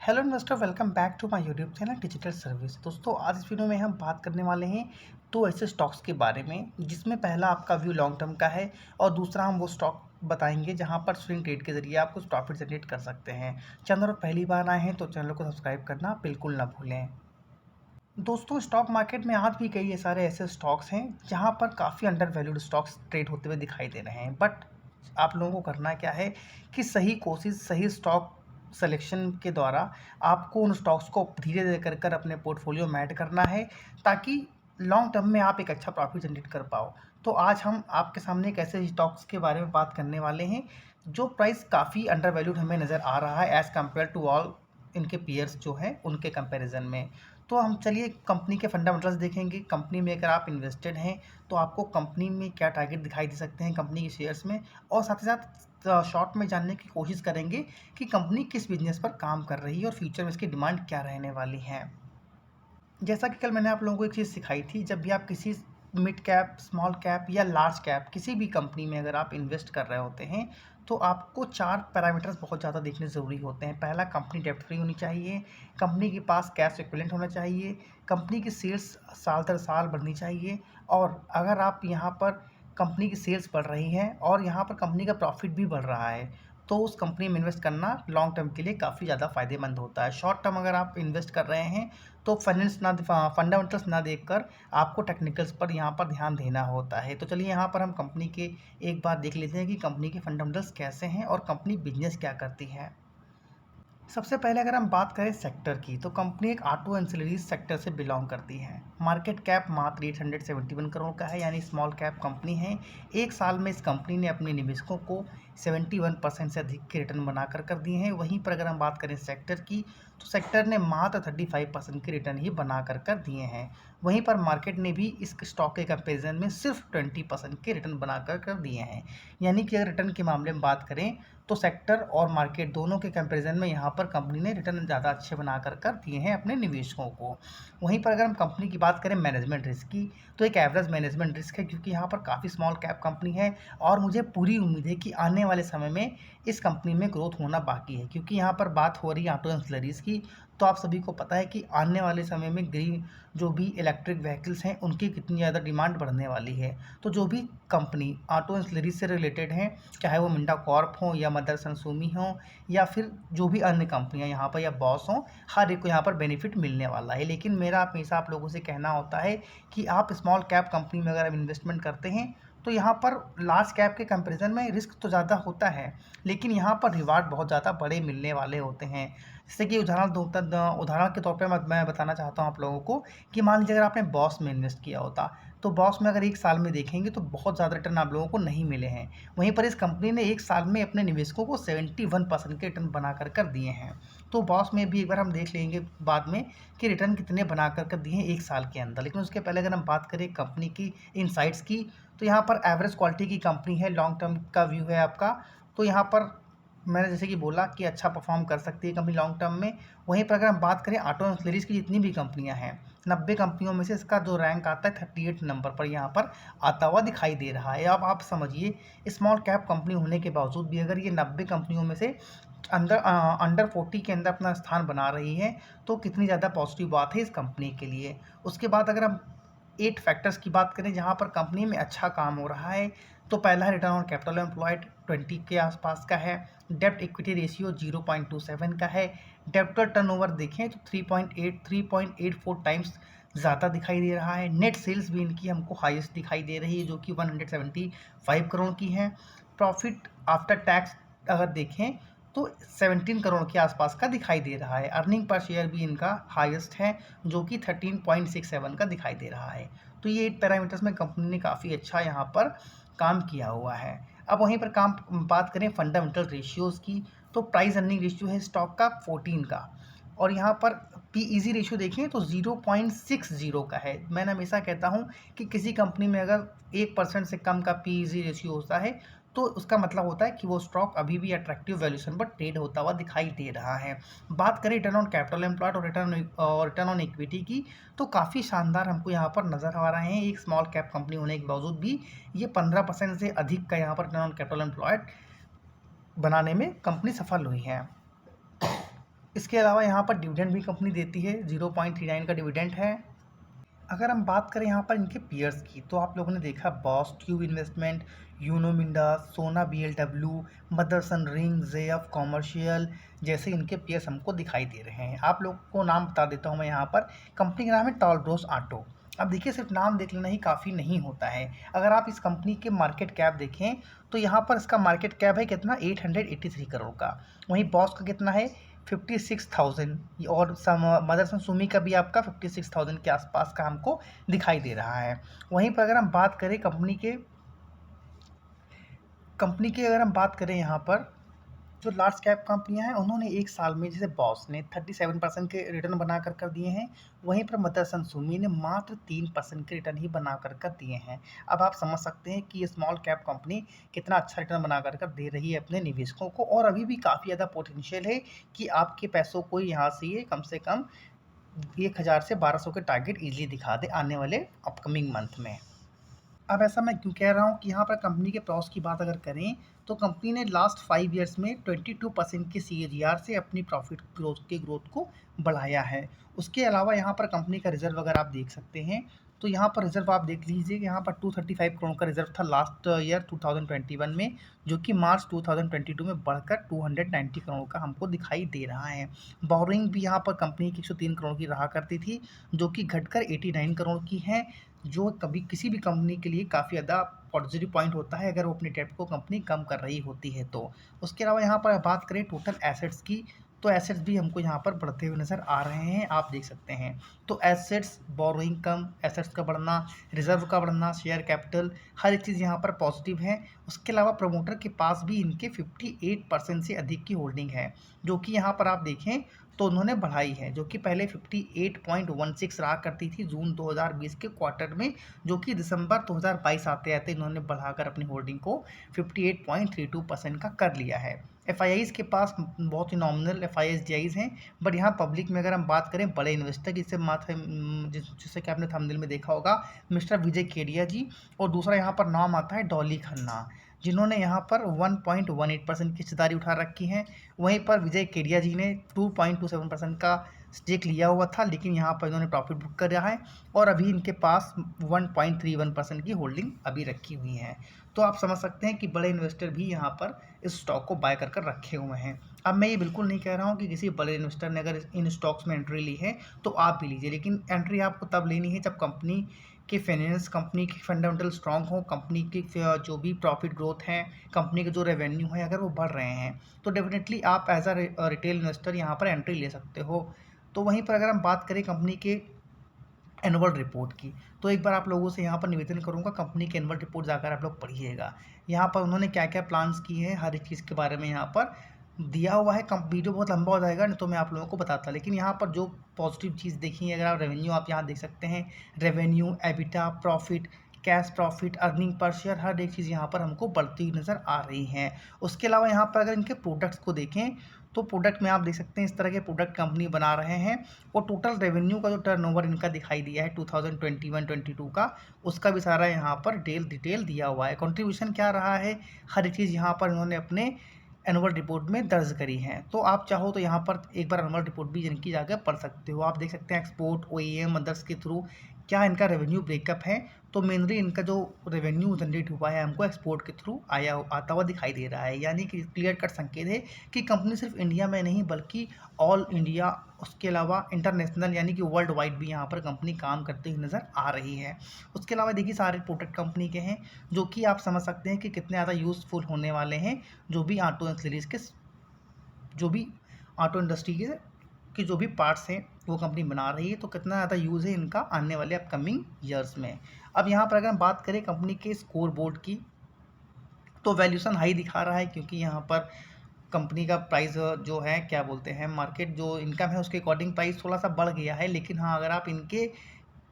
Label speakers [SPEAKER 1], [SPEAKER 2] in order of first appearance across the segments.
[SPEAKER 1] Hello investor, welcome back to my YouTube channel digital service. दोस्तों, आज इस video में हम बात करने वाले हैं दो ऐसे स्टॉक्स के बारे में जिसमें पहला आपका व्यू लॉन्ग टर्म का है और दूसरा हम वो स्टॉक बताएंगे जहां पर स्विंग ट्रेड के जरिए आप कुछ प्रॉफिट जनरेट कर सकते हैं। चैनल पर पहली बार आए हैं तो चैनल को सब्सक्राइब करना बिल्कुल ना भूलें। दोस्तों, स्टॉक मार्केट में आज भी कई सारे ऐसे स्टॉक्स हैं जहां पर काफ़ी अंडर वैल्यूड स्टॉक्स ट्रेड होते हुए दिखाई दे रहे हैं। बट आप लोगों को करना क्या है कि सही कोशिश, सही स्टॉक सिलेक्शन के द्वारा आपको उन स्टॉक्स को धीरे धीरे कर कर अपने पोर्टफोलियो में ऐड करना है ताकि लॉन्ग टर्म में आप एक अच्छा प्रॉफिट जनरेट कर पाओ। तो आज हम आपके सामने एक ऐसे स्टॉक्स के बारे में बात करने वाले हैं जो प्राइस काफ़ी अंडर वैल्यूड हमें नज़र आ रहा है एज़ कम्पेयर टू ऑल इनके पीयर्स जो हैं उनके कंपैरिजन में। तो हम चलिए कंपनी के फंडामेंटल्स देखेंगे। कंपनी में अगर आप इन्वेस्टेड हैं तो आपको कंपनी में क्या टारगेट दिखाई दे सकते हैं कंपनी के शेयर्स में, और साथ ही साथ शॉर्ट में जानने की कोशिश करेंगे कि कंपनी किस बिजनेस पर काम कर रही है और फ्यूचर में इसकी डिमांड क्या रहने वाली है। जैसा कि कल मैंने आप लोगों को एक चीज़ सिखाई थी, जब भी आप किसी मिड कैप, स्मॉल कैप या लार्ज कैप किसी भी कंपनी में अगर आप इन्वेस्ट कर रहे होते हैं तो आपको चार पैरामीटर्स बहुत ज़्यादा देखने ज़रूरी होते हैं। पहला, कंपनी डेब्ट फ्री होनी चाहिए, कंपनी के पास कैश इक्विवेलेंट होना चाहिए, कंपनी की सेल्स साल दर साल बढ़नी चाहिए, और अगर आप यहाँ पर कंपनी की सेल्स बढ़ रही हैं और यहाँ पर कंपनी का प्रॉफिट भी बढ़ रहा है तो उस कंपनी में इन्वेस्ट करना लॉन्ग टर्म के लिए काफ़ी ज़्यादा फ़ायदेमंद होता है। शॉर्ट टर्म अगर आप इन्वेस्ट कर रहे हैं तो फंडामेंटल्स ना देखकर आपको टेक्निकल्स पर यहाँ पर ध्यान देना होता है। तो चलिए यहाँ पर हम कंपनी के एक बार देख लेते हैं कि कंपनी के फंडामेंटल्स कैसे हैं और कंपनी बिजनेस क्या करती है। सबसे पहले अगर हम बात करें सेक्टर की, तो कंपनी एक ऑटो एंसिलरीज सेक्टर से बिलोंग करती है। मार्केट कैप मात्र 871 करोड़ का है, यानी स्मॉल कैप कंपनी है। एक साल में इस कंपनी ने अपने निवेशकों को 71% से अधिक के रिटर्न बनाकर कर दिए हैं। वहीं पर अगर हम बात करें सेक्टर की, तो सेक्टर ने मात्र 35% के रिटर्न ही बना कर दिए हैं। वहीं पर मार्केट ने भी इस स्टॉक के कंपेरिजन में सिर्फ 20% के रिटर्न बनाकर कर दिए हैं। यानी कि अगर रिटर्न के मामले में बात करें तो सेक्टर और मार्केट दोनों के कंपैरिजन में यहाँ पर कंपनी ने रिटर्न ज़्यादा अच्छे बनाकर कर दिए हैं अपने निवेशकों को। वहीं पर अगर हम कंपनी की बात करें मैनेजमेंट रिस्क की, तो एक एवरेज मैनेजमेंट रिस्क है क्योंकि यहाँ पर काफ़ी स्मॉल कैप कंपनी है और मुझे पूरी उम्मीद है कि आने वाले समय में इस कंपनी में ग्रोथ होना बाकी है। क्योंकि यहाँ पर बात हो रही है ऑटो एंसिलरीज की, तो आप सभी को पता है कि आने वाले समय में ग्रीन जो भी इलेक्ट्रिक व्हीकल्स हैं उनकी कितनी ज़्यादा डिमांड बढ़ने वाली है। तो जो भी कंपनी ऑटो एंसिलरीज से रिलेटेड हैं, चाहे वो मिंडा कॉर्प हो या मदरसन सुमी हो या फिर जो भी अन्य कंपनियां यहाँ पर या बॉस हो, हर एक को यहाँ पर बेनिफिट मिलने वाला है। लेकिन मेरा हमेशा आप लोगों से कहना होता है कि आप स्मॉल कैप कंपनी में अगर आप इन्वेस्टमेंट करते हैं तो यहाँ पर लार्ज कैप के कंपैरिजन में रिस्क तो ज़्यादा होता है, लेकिन यहाँ पर रिवार्ड बहुत ज़्यादा बड़े मिलने वाले होते हैं। जैसे कि उदाहरण के तौर पे मैं बताना चाहता हूँ आप लोगों को कि मान लीजिए अगर आपने बॉस में इन्वेस्ट किया होता, तो बॉस में अगर एक साल में देखेंगे तो बहुत ज़्यादा रिटर्न आप लोगों को नहीं मिले हैं। वहीं पर इस कंपनी ने एक साल में अपने निवेशकों को 71% के रिटर्न बना कर दिए हैं। तो बॉस में भी एक बार हम देख लेंगे बाद में कि रिटर्न कितने बना कर दिए हैं एक साल के अंदर। लेकिन उसके पहले अगर हम बात करें कंपनी की इनसाइट्स की, तो यहाँ पर एवरेज क्वालिटी की कंपनी है, लॉन्ग टर्म का व्यू है आपका। तो यहाँ पर मैंने जैसे कि बोला कि अच्छा परफॉर्म कर सकती है कंपनी लॉन्ग टर्म में। वहीं पर अगर हम बात करें ऑटो एंसिलरीज की जितनी भी कंपनियां हैं, 90 कंपनियों में से इसका जो रैंक आता है 38 नंबर पर यहाँ पर आता हुआ दिखाई दे रहा है। अब आप समझिए, स्मॉल कैप कंपनी होने के बावजूद भी अगर ये 90 कंपनियों में से अंडर 40 के अंदर अपना स्थान बना रही है तो कितनी ज़्यादा पॉजिटिव बात है इस कंपनी के लिए। उसके बाद अगर हम 8 फैक्टर्स की बात करें जहाँ पर कंपनी में अच्छा काम हो रहा है, तो पहला रिटर्न ऑन कैपिटल एम्प्लॉयड 20 के आसपास का है, डेब्ट इक्विटी रेशियो 0.27 का है, डेब्टर टर्नओवर देखें तो 3.84 टाइम्स ज़्यादा दिखाई दे रहा है। नेट सेल्स भी इनकी हमको हाईएस्ट दिखाई दे रही है जो कि 175 करोड़ की है। प्रॉफिट आफ्टर टैक्स अगर देखें तो 17 करोड़ के आसपास का दिखाई दे रहा है। अर्निंग पर शेयर भी इनका हाईएस्ट है जो कि 13.67 का दिखाई दे रहा है। तो ये 8 पैरामीटर्स में कंपनी ने काफ़ी अच्छा यहाँ पर काम किया हुआ है। अब वहीं पर बात करें फंडामेंटल रेशियोज़ की, तो प्राइस अर्निंग रेशियो है स्टॉक का 14 का, और यहाँ पर पीईजी रेशियो देखें तो 0.60 का है। मैं हमेशा कहता हूँ कि किसी कंपनी में अगर 1% से कम का पीईजी रेशियो होता है तो उसका मतलब होता है कि वो स्टॉक अभी भी अट्रैक्टिव वैल्यूएशन पर ट्रेड होता हुआ दिखाई दे रहा है। बात करें रिटर्न ऑन कैपिटल एम्प्लॉयड और रिटर्न ऑन इक्विटी की, तो काफ़ी शानदार हमको यहाँ पर नज़र आ रहे हैं। एक स्मॉल कैप कंपनी होने के बावजूद भी ये 15% से अधिक का यहाँ पर रिटर्न ऑन कैपिटल एम्प्लॉयड बनाने में कंपनी सफल हुई है। इसके अलावा यहाँ पर डिविडेंड भी कंपनी देती है, 0.39 का डिविडेंड है। अगर हम बात करें यहाँ पर इनके पीयर्स की, तो आप लोगों ने देखा Bosch, tube investment, Uno Minda, Sona BLW, Motherson ring, JF commercial जैसे इनके पीयर्स हमको दिखाई दे रहे हैं। आप लोग को नाम बता देता हूँ मैं यहाँ पर। कंपनी का नाम है टॉल ब्रोस ऑटो। अब देखिए, सिर्फ नाम देख लेना ही काफ़ी नहीं होता है। अगर आप इस कंपनी के मार्केट कैप देखें तो यहाँ पर इसका मार्केट कैप है कितना, 883 करोड़ का। वहीं बॉस का कितना है, 56,000, और मदरसन सुमी का भी आपका 56,000 के आसपास का हमको दिखाई दे रहा है। वहीं पर अगर हम बात करें कंपनी की अगर हम बात करें यहाँ पर जो लार्ज कैप कंपनियां हैं, उन्होंने एक साल में, जैसे बॉस ने 37% के रिटर्न बना कर दिए हैं, वहीं पर मदरसन सुमी ने मात्र 3% के रिटर्न ही बना कर दिए हैं। अब आप समझ सकते हैं कि ये स्मॉल कैप कंपनी कितना अच्छा रिटर्न बना कर दे रही है अपने निवेशकों को, और अभी भी काफ़ी ज़्यादा पोटेंशियल है कि आपके पैसों को यहाँ से ये कम से कम 1000 से 1200 के टारगेट ईजिली दिखा दे आने वाले अपकमिंग मंथ में। अब ऐसा मैं क्यों कह रहा हूँ कि यहाँ पर कंपनी के प्रॉस की बात अगर करें तो कंपनी ने लास्ट 5 ईयर्स में 22% के CAGR से अपनी प्रॉफिट ग्रोथ को बढ़ाया है। उसके अलावा यहाँ पर कंपनी का रिजर्व अगर आप देख सकते हैं तो यहाँ पर रिजर्व आप देख लीजिए, यहाँ पर 235 करोड़ का रिजर्व था लास्ट ईयर 2021 में, जो कि मार्च 2022 में बढ़कर 290 करोड़ का हमको दिखाई दे रहा है। बोरिंग भी यहाँ पर कंपनी की 103 करोड़ की रहा करती थी, जो कि घटकर 89 करोड़ की है, जो कभी किसी भी कंपनी के लिए काफ़ी ज़्यादा पॉजिटिव पॉइंट होता है अगर वो अपनी डेट को कंपनी कम कर रही होती है तो। उसके अलावा यहाँ पर बात करें टोटल एसेट्स की, तो एसेट्स भी हमको यहाँ पर बढ़ते हुए नज़र आ रहे हैं, आप देख सकते हैं। तो एसेट्स, बोरोइंग कम, एसेट्स का बढ़ना, रिजर्व का बढ़ना, शेयर कैपिटल, हर एक चीज़ यहाँ पर पॉजिटिव है। उसके अलावा प्रमोटर के पास भी इनके 58% से अधिक की होल्डिंग है, जो कि यहाँ पर आप देखें तो उन्होंने बढ़ाई है, जो कि पहले 58.16 रहा करती थी जून 2020 के क्वार्टर में, जो कि दिसंबर 2022 आते आते इन्होंने बढ़ाकर अपनी होल्डिंग को 58.32% का कर लिया है। FIIs के पास बहुत ही नॉमिनल FIIs DIs हैं, बट यहाँ पब्लिक में अगर हम बात करें बड़े इन्वेस्टर की, जिससे कि आपने थंबनेल में देखा होगा, मिस्टर विजय केडिया जी, और दूसरा यहाँ पर नाम आता है डॉली खन्ना, जिन्होंने यहाँ पर 1.18% की हिस्सेदारी उठा रखी है। वहीं पर विजय केडिया जी ने 2.27% का स्टेक लिया हुआ था, लेकिन यहाँ पर इन्होंने प्रॉफिट बुक कर रहा है, और अभी इनके पास 1.31% की होल्डिंग अभी रखी हुई है। तो आप समझ सकते हैं कि बड़े इन्वेस्टर भी यहाँ पर इस स्टॉक को बाय कर रखे हुए हैं। अब मैं ये बिल्कुल नहीं कह रहा हूँ कि किसी बड़े इन्वेस्टर ने अगर इन स्टॉक्स में एंट्री ली है तो आप भी लीजिए, लेकिन एंट्री आपको तब लेनी है जब कंपनी के फाइनेंस, कंपनी की फंडामेंटल स्ट्रांग हो, कंपनी की जो भी प्रॉफिट ग्रोथ है, कंपनी के जो रेवेन्यू है अगर वो बढ़ रहे हैं, तो डेफिनेटली आप एज अ रिटेल इन्वेस्टर यहाँ पर एंट्री ले सकते हो। तो वहीं पर अगर हम बात करें कंपनी के एनुअल रिपोर्ट की, तो एक बार आप लोगों से यहाँ पर निवेदन करूँगा, कंपनी की एनुअल रिपोर्ट जाकर आप लोग पढ़िएगा। यहाँ पर उन्होंने क्या क्या प्लान्स किए हैं हर एक चीज़ के बारे में यहाँ पर दिया हुआ है। वीडियो बहुत लंबा हो जाएगा, नहीं तो मैं आप लोगों को बताता, लेकिन यहाँ पर जो पॉजिटिव चीज़ देखी है, अगर आप रेवेन्यू आप यहाँ देख सकते हैं, revenue, EBITDA, profit, cash profit, earning पर शेयर, हर एक चीज़ यहाँ पर हमको बढ़ती हुई नज़र आ रही हैं। उसके अलावा यहाँ पर अगर इनके प्रोडक्ट्स को देखें तो प्रोडक्ट में आप देख सकते हैं इस तरह के प्रोडक्ट कंपनी बना रहे हैं, और टोटल रेवेन्यू का जो टर्नओवर इनका दिखाई दिया है 2021-22 का, उसका भी सारा यहाँ पर डिटेल दिया हुआ है। कंट्रीब्यूशन क्या रहा है, हर चीज़ यहाँ पर इन्होंने अपने एनुअल रिपोर्ट में दर्ज करी है। तो आप चाहो तो यहाँ पर एक बार एनुअल रिपोर्ट भी इनकी जाकर पढ़ सकते हो। आप देख सकते हैं एक्सपोर्ट, OEM, अदर्स के थ्रू क्या इनका रेवेन्यू ब्रेकअप है। तो मेनली इनका जो रेवेन्यू जनरेट हुआ है हमको एक्सपोर्ट के थ्रू आता हुआ दिखाई दे रहा है, यानी कि क्लियर कट संकेत है कि कंपनी सिर्फ इंडिया में नहीं बल्कि ऑल इंडिया, उसके अलावा इंटरनेशनल यानी कि वर्ल्ड वाइड भी यहाँ पर कंपनी काम करती हुई नज़र आ रही है। उसके अलावा देखिए सारे प्रोडक्ट कंपनी के हैं, जो कि आप समझ सकते हैं कि कितने ज़्यादा यूज़फुल होने वाले हैं, जो भी ऑटो एक्सेसरीज के, जो भी ऑटो इंडस्ट्री के जो भी पार्ट्स हैं वो कंपनी बना रही है, तो कितना ज़्यादा यूज़ है इनका आने वाले अपकमिंग ईयर्स में। अब यहाँ पर अगर हम बात करें कंपनी के स्कोर बोर्ड की, तो वैल्यूशन हाई दिखा रहा है, क्योंकि यहाँ पर कंपनी का प्राइस जो है क्या बोलते हैं, मार्केट जो इनकम है उसके अकॉर्डिंग प्राइस थोड़ा सा बढ़ गया है, लेकिन हाँ अगर आप इनके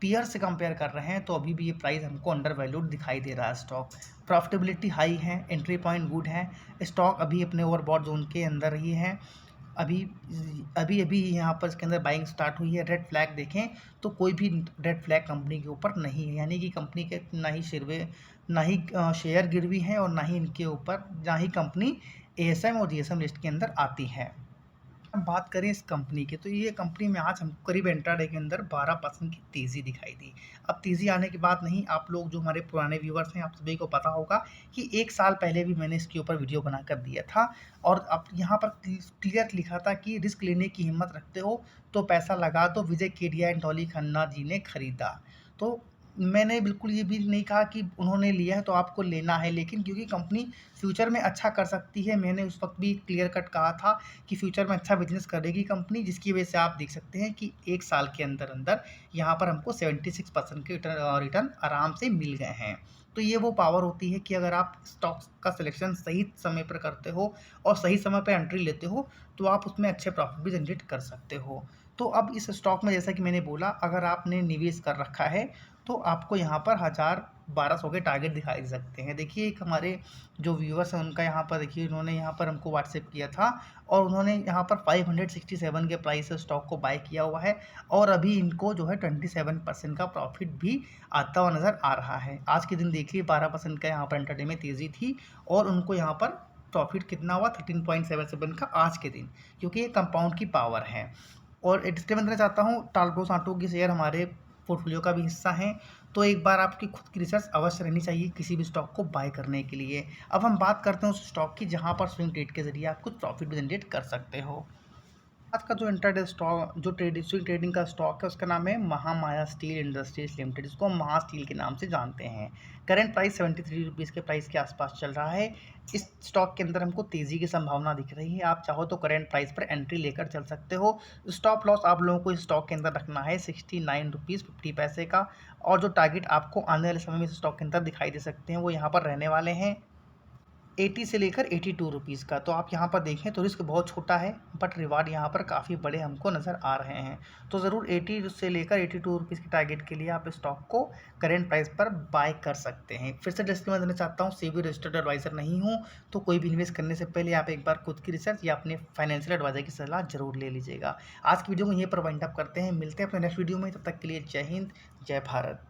[SPEAKER 1] पीयर से कंपेयर कर रहे हैं तो अभी भी ये प्राइस हमको अंडर वैल्यूड दिखाई दे रहा है स्टॉक। प्रॉफिटेबिलिटी हाई है, एंट्री पॉइंट गुड है, स्टॉक अभी अपने ओवरबॉट जोन के अंदर ही है। अभी अभी अभी यहाँ पर इसके अंदर बाइंग स्टार्ट हुई है। रेड फ्लैग देखें तो कोई भी रेड फ्लैग कंपनी के ऊपर नहीं है, यानी कि कंपनी के ना ही शेयर गिरवी है, और ना ही इनके ऊपर, ना ही कंपनी ASM और GSM लिस्ट के अंदर आती है। अब बात करें इस कंपनी की, तो ये कंपनी में आज हमको करीब इंट्राडे के अंदर 12% की तेज़ी दिखाई दी। अब तेज़ी आने की बात नहीं, आप लोग जो हमारे पुराने व्यूअर्स हैं, आप सभी को पता होगा कि 1 साल पहले भी मैंने इसके ऊपर वीडियो बनाकर दिया था और अब यहाँ पर क्लियर लिखा था कि रिस्क लेने की हिम्मत रखते हो तो पैसा लगा दो, विजय केडिया एंड डॉली खन्ना जी ने खरीदा। तो मैंने बिल्कुल ये भी नहीं कहा कि उन्होंने लिया है तो आपको लेना है, लेकिन क्योंकि कंपनी फ्यूचर में अच्छा कर सकती है, मैंने उस वक्त भी क्लियर कट कहा था कि फ्यूचर में अच्छा बिजनेस करेगी कंपनी, जिसकी वजह से आप देख सकते हैं कि 1 साल के अंदर अंदर यहाँ पर हमको 76% के रिटर्न आराम से मिल गए हैं। तो ये वो पावर होती है कि अगर आप स्टॉक्स का सिलेक्शन सही समय पर करते हो और सही समय पर एंट्री लेते हो तो आप उसमें अच्छे प्रॉफिट भी जनरेट कर सकते हो। तो अब इस स्टॉक में जैसा कि मैंने बोला, अगर आपने निवेश कर रखा है तो आपको यहाँ पर 1200 के टारगेट दिखाई दे सकते हैं। देखिए, एक हमारे जो व्यूअर्स हैं उनका यहाँ पर देखिए, उन्होंने यहाँ पर हमको व्हाट्सएप किया था और उन्होंने यहाँ पर 567 के प्राइस से स्टॉक को बाय किया हुआ है और अभी इनको जो है 27% का प्रॉफिट भी आता हुआ नज़र आ रहा है। आज के दिन देखिए 12% का यहाँ पर इंटरडे में तेज़ी थी और उनको यहाँ पर प्रॉफिट कितना हुआ 13.77 का आज के दिन, क्योंकि ये कंपाउंड की पावर है। और डिस्क्लेमर देना चाहता हूँ, टाल्को सांटो की शेयर हमारे पोर्टफोलियो का भी हिस्सा हैं, तो एक बार आपकी खुद की रिसर्च अवश्य रहनी चाहिए किसी भी स्टॉक को बाय करने के लिए। अब हम बात करते हैं उस स्टॉक की जहां पर स्विंग ट्रेड के जरिए आप कुछ प्रॉफिट भी जनरेट कर सकते हो। आज का जो इंट्राडे स्टॉक, जो स्विंग ट्रेडिंग का स्टॉक है, उसका नाम है महामाया स्टील इंडस्ट्रीज लिमिटेड, जिसको हम महा स्टील के नाम से जानते हैं। करंट प्राइस 73 रुपीज़ के प्राइस के आसपास चल रहा है। इस स्टॉक के अंदर हमको तेज़ी की संभावना दिख रही है। आप चाहो तो करंट प्राइस पर एंट्री लेकर चल सकते हो। स्टॉप लॉस आप लोगों को इस स्टॉक के अंदर रखना है 69 रुपीज़ 50 पैसे का, और जो टारगेट आपको आने वाले समय में इस स्टॉक के अंदर दिखाई दे सकते हैं वो यहाँ पर रहने वाले हैं 80 से लेकर 82 रुपीज़ का। तो आप यहाँ पर देखें तो रिस्क बहुत छोटा है, बट रिवार्ड यहाँ पर काफ़ी बड़े हमको नज़र आ रहे हैं। तो ज़रूर 80 से लेकर 82 रुपीज़ के टारगेट के लिए आप स्टॉक को करेंट प्राइस पर बाय कर सकते हैं। फिर से डिस्क्लेमर देना चाहता हूँ, सेबी रजिस्टर्ड एडवाइज़र नहीं हूँ, तो कोई भी इन्वेस्ट करने से पहले आप एक बार खुद की रिसर्च या अपने फाइनेंशियल एडवाइज़र की सलाह जरूर ले लीजिएगा। आज की वीडियो को यहीं पर वाइंड अप करते हैं, मिलते हैं अपने नेक्स्ट वीडियो में। तब तक के लिए जय हिंद, जय भारत।